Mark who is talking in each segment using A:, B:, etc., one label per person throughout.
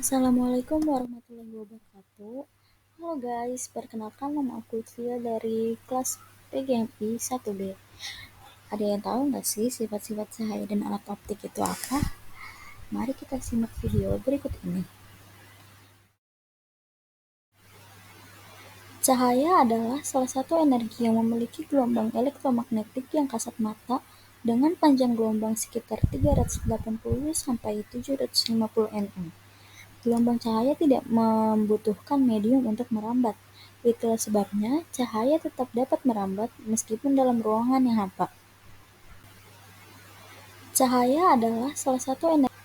A: Assalamualaikum warahmatullahi wabarakatuh. Halo guys, perkenalkan nama aku Tia dari kelas PGMI 1B. Ada yang tahu nggak sih sifat-sifat cahaya dan alat optik itu apa? Mari kita simak video berikut ini. Cahaya adalah salah satu energi yang memiliki gelombang elektromagnetik yang kasat mata dengan panjang gelombang sekitar 380 sampai 750 nm. Gelombang cahaya tidak membutuhkan medium untuk merambat. Itulah sebabnya cahaya tetap dapat merambat meskipun dalam ruangan yang hampa. Cahaya adalah salah satu energi.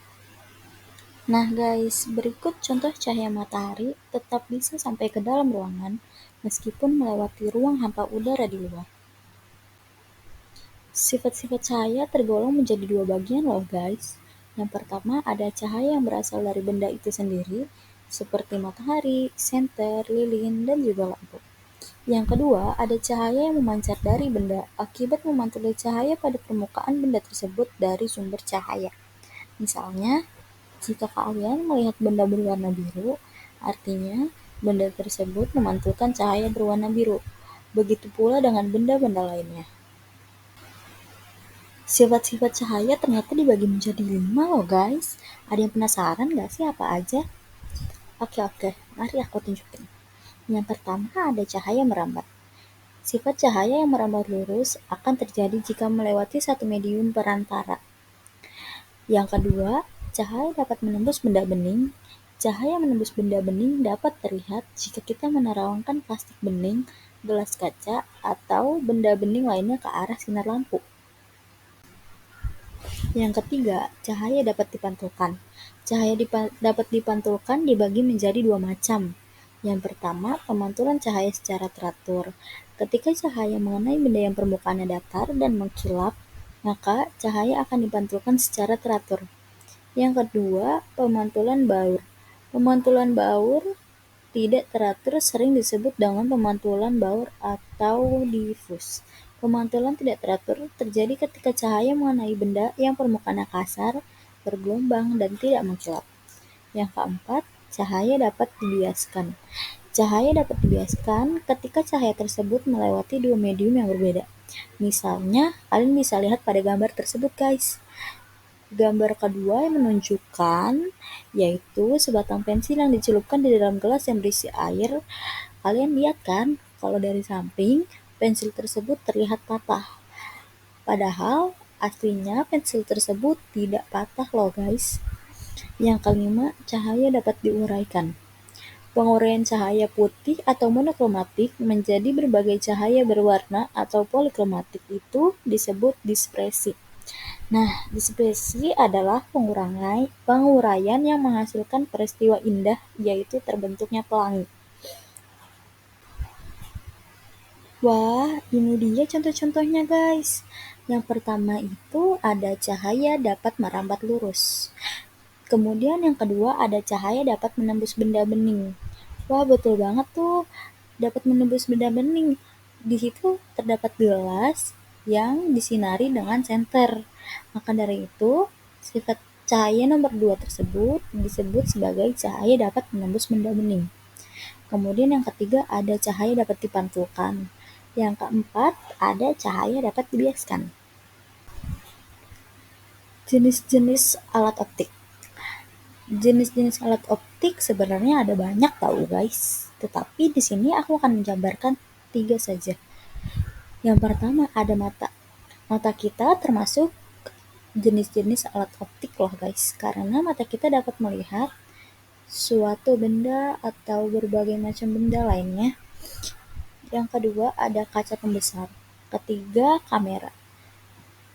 A: Nah guys, berikut contoh cahaya matahari tetap bisa sampai ke dalam ruangan meskipun melewati ruang hampa udara di luar. Sifat-sifat cahaya tergolong menjadi dua bagian loh guys. Yang pertama ada cahaya yang berasal dari benda itu sendiri, seperti matahari, senter, lilin, dan juga lampu. Yang kedua, ada cahaya yang memancar dari benda akibat memantulnya cahaya pada permukaan benda tersebut dari sumber cahaya. Misalnya, jika kalian melihat benda berwarna biru, artinya benda tersebut memantulkan cahaya berwarna biru. Begitu pula dengan benda-benda lainnya. Sifat-sifat cahaya ternyata dibagi menjadi 5 loh guys. Ada yang penasaran gak sih apa aja? Oke, mari aku tunjukin. Yang pertama ada cahaya merambat. Sifat cahaya yang merambat lurus akan terjadi jika melewati satu medium perantara. Yang kedua, cahaya dapat menembus benda bening. Cahaya menembus benda bening dapat terlihat jika kita menerangkan plastik bening, gelas kaca, atau benda bening lainnya ke arah sinar lampu. Yang ketiga, cahaya dapat dipantulkan. Cahaya dapat dipantulkan dibagi menjadi dua macam. Yang pertama, pemantulan cahaya secara teratur. Ketika cahaya mengenai benda yang permukaannya datar dan mengkilap, maka cahaya akan dipantulkan secara teratur. Yang kedua, pemantulan baur. Pemantulan baur tidak teratur sering disebut dengan pemantulan baur atau difus. Pemantulan tidak teratur terjadi ketika cahaya mengenai benda yang permukaannya kasar, bergelombang, dan tidak mengkilap. Yang keempat, cahaya dapat dibiaskan. Cahaya dapat dibiaskan ketika cahaya tersebut melewati dua medium yang berbeda. Misalnya, kalian bisa lihat pada gambar tersebut guys. Gambar kedua yang menunjukkan yaitu sebatang pensil yang dicelupkan di dalam gelas yang berisi air. Kalian lihat kan, kalau dari samping pensil tersebut terlihat patah. Padahal aslinya pensil tersebut tidak patah loh guys. Yang kelima, cahaya dapat diuraikan. Penguraian cahaya putih atau monokromatik menjadi berbagai cahaya berwarna atau polikromatik itu disebut dispersi. Nah, dispersi adalah penguraian yang menghasilkan peristiwa indah, yaitu terbentuknya pelangi. Wah, ini dia contoh-contohnya guys. Yang pertama itu ada cahaya dapat merambat lurus. Kemudian yang kedua ada cahaya dapat menembus benda bening. Wah, betul banget tuh. Dapat menembus benda bening. Di situ terdapat gelas yang disinari dengan senter. Maka dari itu, sifat cahaya nomor 2 tersebut disebut sebagai cahaya dapat menembus benda bening. Kemudian yang ketiga ada cahaya dapat dipantulkan. Yang keempat ada cahaya dapat dibiaskan. Jenis-jenis alat optik. Jenis-jenis alat optik sebenarnya ada banyak tahu guys. Tetapi di sini aku akan menjabarkan 3 saja. Yang pertama ada mata. Mata kita termasuk jenis-jenis alat optik loh guys. Karena mata kita dapat melihat suatu benda atau berbagai macam benda lainnya. Yang kedua ada kaca pembesar. Ketiga kamera.